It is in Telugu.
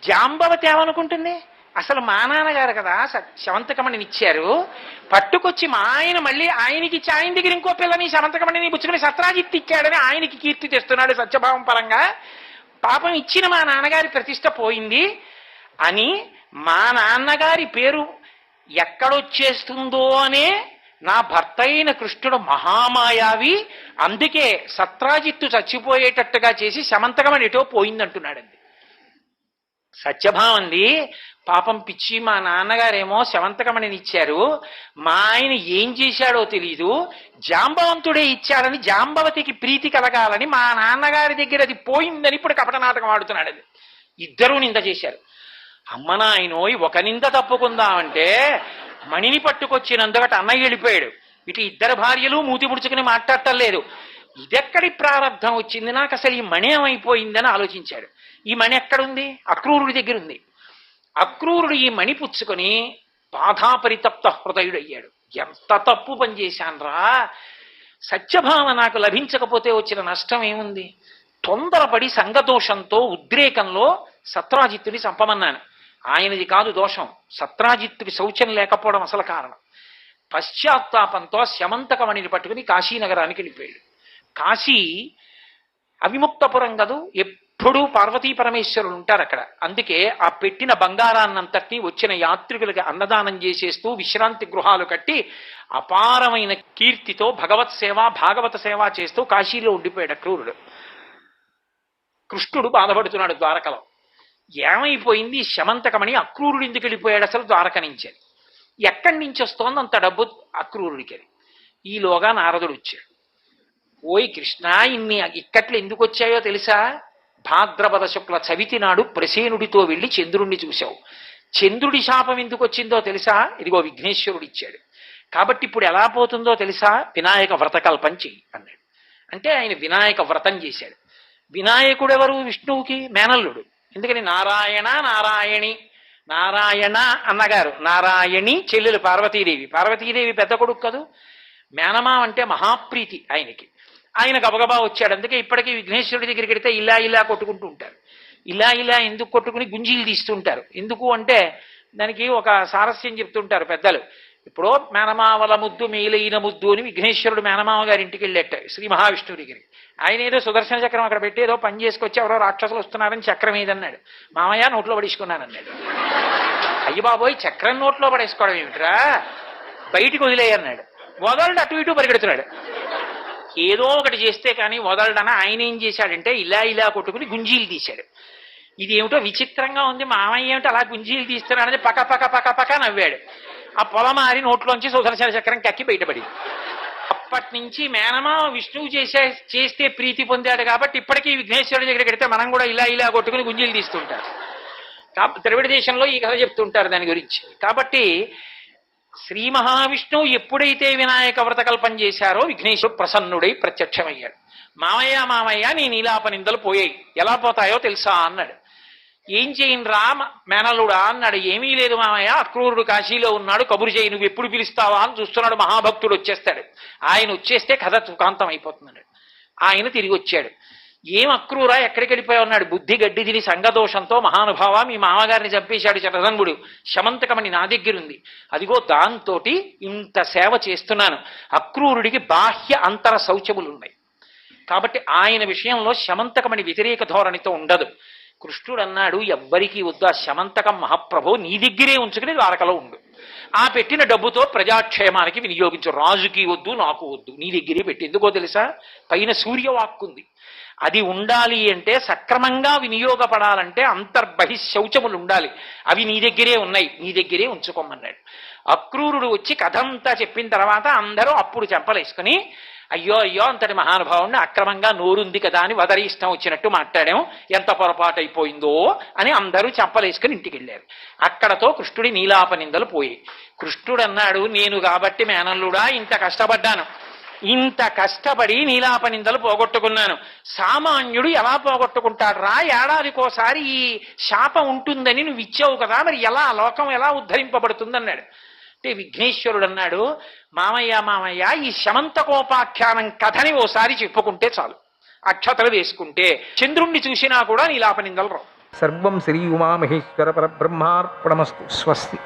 జాంబవతి ఏమనుకుంటుంది, అసలు మా నాన్నగారు కదా శమంతకమణిని ఇచ్చారు, పట్టుకొచ్చి మా ఆయన మళ్ళీ ఆయనకి ఇచ్చి ఆయన దగ్గర ఇంకో పిల్లని శమంతకమణిని పుచ్చుకుని సత్రాజిత్ ఇచ్చాడని ఆయనకి కీర్తి తెస్తున్నాడు సత్యభావం పరంగా. పాపం ఇచ్చిన మా నాన్నగారి ప్రతిష్ట పోయింది అని మా నాన్నగారి పేరు ఎక్కడొచ్చేస్తుందో అనే నా భర్త అయిన కృష్ణుడు మహామాయావి, అందుకే సత్రాజిత్తు చచ్చిపోయేటట్టుగా చేసి శమంతకమణి ఎటో పోయిందంటున్నాడండి. సత్యభామంది పాపం పిచ్చి, మా నాన్నగారేమో శమంతకమణిని ఇచ్చారు, మా ఆయన ఏం చేశాడో తెలీదు, జాంబవంతుడే ఇచ్చాడని జాంబవతికి ప్రీతి కలగాలని మా నాన్నగారి దగ్గర అది పోయిందని ఇప్పుడు కపటనాటకం ఆడుతున్నాడు. అది ఇద్దరూ నింద చేశారు. అమ్మ నాయనోయ్, ఒక నింద తప్పుకుందామంటే మణిని పట్టుకొచ్చినందుకట అన్నయ్య వెళ్ళిపోయాడు, ఇటు ఇద్దరు భార్యలు మూతి ముడుచుకుని మాట్లాడటం లేదు. ఇదెక్కడి ప్రారంధం వచ్చింది, నాకు అసలు ఈ మణి ఏమైపోయిందని ఆలోచించాడు. ఈ మణి ఎక్కడుంది? అక్రూరుడి దగ్గర ఉంది. అక్రూరుడు ఈ మణి పుచ్చుకొని బాధాపరితప్త హృదయుడయ్యాడు. ఎంత తప్పు పనిచేశాన్రా, సత్యభామ నాకు లభించకపోతే వచ్చిన నష్టం ఏముంది? తొందరపడి సంగదోషంతో ఉద్రేకంలో సత్రాజిత్తుని చంపమన్నాను. ఆయనది కాదు దోషం, సత్రాజిత్తుకి శౌచం లేకపోవడం అసలు కారణం. పశ్చాత్తాపంతో శమంతకమణిని పట్టుకుని కాశీనగరానికి వెళ్ళిపోయాడు. కాశీ అవిముక్తపురం కదూ, ఎప్పుడూ పార్వతీ పరమేశ్వరులు ఉంటారు అక్కడ. అందుకే ఆ పెట్టిన బంగారాన్నంతటినీ వచ్చిన యాత్రికులకి అన్నదానం చేసేస్తూ విశ్రాంతి గృహాలు కట్టి అపారమైన కీర్తితో భగవత్ సేవ భాగవత సేవ చేస్తూ కాశీలో ఉండిపోయాడు అక్రూరుడు. కృష్ణుడు బాధపడుతున్నాడు ద్వారకలో. ఏమైపోయింది శమంతకమణి, అక్రూరుడు ఎందుకు వెళ్ళిపోయాడు అసలు ద్వారక నుంచి? ఎక్కడి నుంచి వస్తోంది అంత డబ్బు అక్రూరుడికి? ఈలోగా నారదుడు వచ్చాడు. ఓయ్ కృష్ణ, ఇన్ని ఇక్కట్లు ఎందుకు వచ్చాయో తెలుసా? భాద్రపద శుక్ల చవితి నాడు ప్రసేనుడితో వెళ్ళి చంద్రుణ్ణి చూశావు. చంద్రుడి శాపం ఎందుకు వచ్చిందో తెలుసా? ఇదిగో విఘ్నేశ్వరుడు ఇచ్చాడు. కాబట్టి ఇప్పుడు ఎలా పోతుందో తెలుసా? వినాయక వ్రతకల్పం చెయ్యి అన్నాడు. అంటే ఆయన వినాయక వ్రతం చేశాడు. వినాయకుడు ఎవరు? విష్ణువుకి మేనల్లుడు. ఎందుకని నారాయణ నారాయణి, నారాయణ అన్నగారు, నారాయణి చెల్లెలు పార్వతీదేవి. పార్వతీదేవి పెద్ద కొడుకు కదూ. మేనమా అంటే మహాప్రీతి ఆయనకి. ఆయన గబగబా వచ్చాడు. అందుకే ఇప్పటికీ విఘ్నేశ్వరుడి దగ్గరికి వెడితే ఇలా ఇలా కొట్టుకుంటూ ఉంటారు. ఇలా ఇలా ఎందుకు కొట్టుకుని గుంజీలు తీస్తుంటారు? ఎందుకు అంటే దానికి ఒక సారస్యం చెప్తుంటారు పెద్దలు. ఇప్పుడు మేనమావల ముద్దు మేలైన ముద్దు అని విఘ్నేశ్వరుడు మేనమావ గారి ఇంటికి వెళ్ళేట శ్రీ మహావిష్ణువు దగ్గరికి. ఆయన ఏదో సుదర్శన చక్రం అక్కడ పెట్టి ఏదో పని చేసుకొచ్చి ఎవరో రాక్షసులు వస్తున్నారని చక్రం ఏదన్నాడు. మామయ్య నోట్లో పడేసుకున్నానన్నాడు. అయ్య బాబోయ్, చక్రం నోట్లో పడేసుకోవడం ఏమిట్రా, బయటికి వదిలేయన్నాడు. వదలడు, అటు ఇటు పరిగెడుతున్నాడు. ఏదో ఒకటి చేస్తే కానీ వదలడన ఆయన ఏం చేశాడంటే ఇలా ఇలా కొట్టుకుని గుంజీలు తీశాడు. ఇది ఏమిటో విచిత్రంగా ఉంది, మామయ్య ఏమిటో అలా గుంజీలు తీస్తున్నాడని పక్క పక్క పక్క పక్క నవ్వాడు. ఆ పొలమారి నోట్లోంచి సుదర్శన చక్రం కక్కి బయటపడింది. అప్పటి నుంచి మేనమా విష్ణువు చేస్తే ప్రీతి పొందాడు కాబట్టి ఇప్పటికీ విఘ్నేశ్వరుడి దగ్గరికి వెడితే మనం కూడా ఇలా ఇలా కొట్టుకుని గుంజీలు తీస్తుంటారు. ద్రవిడ దేశంలో ఈ కథ చెప్తుంటారు దాని గురించి. కాబట్టి శ్రీ మహావిష్ణువు ఎప్పుడైతే వినాయక వ్రతకల్పం చేశారో విఘ్నేశ్వరుడు ప్రసన్నుడై ప్రత్యక్షమయ్యాడు. మామయ్య మామయ్య నీ నీలాప నిందలు పోయాయి, ఎలా పోతాయో తెలుసా అన్నాడు. ఏం చేయనురా మేనల్లుడా అన్నాడు. ఏమీ లేదు మామయ్య, అక్రూరుడు కాశీలో ఉన్నాడు, కబురు చేయి, నువ్వు ఎప్పుడు పిలుస్తావా అని చూస్తున్నాడు. మహాభక్తుడు వచ్చేస్తాడు, ఆయన వచ్చేస్తే కథ సుఖాంతం అయిపోతున్నాడు. ఆయన తిరిగి వచ్చాడు. ఏం అక్రూరా ఎక్కడికి వెళ్ళిపోయా ఉన్నాడు. బుద్ధి గడ్డి తిని సంగదోషంతో మహానుభావ మీ మామగారిని చంపేశాడు చరదంగుడు, శమంతకమణి నా దగ్గరుంది, అదిగో దాంతో ఇంత సేవ చేస్తున్నాను. అక్రూరుడికి బాహ్య అంతర శౌచములున్నాయి కాబట్టి ఆయన విషయంలో శమంతకమణి వ్యతిరేక ధోరణితో ఉండదు. కృష్ణుడు అన్నాడు, ఎవ్వరికీ వద్దు, ఆ శమంతకం మహాప్రభు నీ దగ్గరే ఉంచుకుని ద్వారకలో ఉండు, ఆ పెట్టిన డబ్బుతో ప్రజాక్షేమానికి వినియోగించు, రాజుకి వద్దు నాకు వద్దు, నీ దగ్గరే పెట్టి. ఎందుకో తెలుసా? పైన సూర్యవాక్కుంది, అది ఉండాలి అంటే సక్రమంగా వినియోగపడాలంటే అంతర్బహి శౌచములు ఉండాలి, అవి నీ దగ్గరే ఉన్నాయి, నీ దగ్గరే ఉంచుకోమన్నాడు. అక్రూరుడు వచ్చి కథంతా చెప్పిన తర్వాత అందరూ అప్పుడు చెంపలేసుకుని అయ్యో అయ్యో అంతటి మహానుభావుడిని అక్రమంగా నోరుంది కదా అని వదరి ఇష్టం వచ్చినట్టు మాట్లాడాం, ఎంత పొరపాటు అయిపోయిందో అని అందరూ చెంపలేసుకుని ఇంటికి వెళ్ళారు. అక్కడతో కృష్ణుడి నీలాప నిందలు పోయాయి. కృష్ణుడు అన్నాడు, నేను కాబట్టి మేనల్లుడా ఇంత కష్టపడ్డాను, ఇంత కష్టపడి నీలాప నిందలు పోగొట్టుకున్నాను, సామాన్యుడు ఎలా పోగొట్టుకుంటాడు రా? ఏడాదికోసారి ఈ శాపం ఉంటుందని నువ్వు ఇచ్చావు కదా, మరి ఎలా లోకం ఎలా ఉద్ధరింపబడుతుందన్నాడు. అంటే విఘ్నేశ్వరుడు అన్నాడు, మామయ్య మామయ్య ఈ శమంతకోపాఖ్యానం కథని ఓసారి చెప్పుకుంటే చాలు, అక్షతలు వేసుకుంటే చంద్రుణ్ణి చూసినా కూడా నీలాప నిందలు రావు. సర్వం శ్రీ ఉమామహేశ్వర పరబ్రహ్మార్పణమస్తు. స్వస్తి.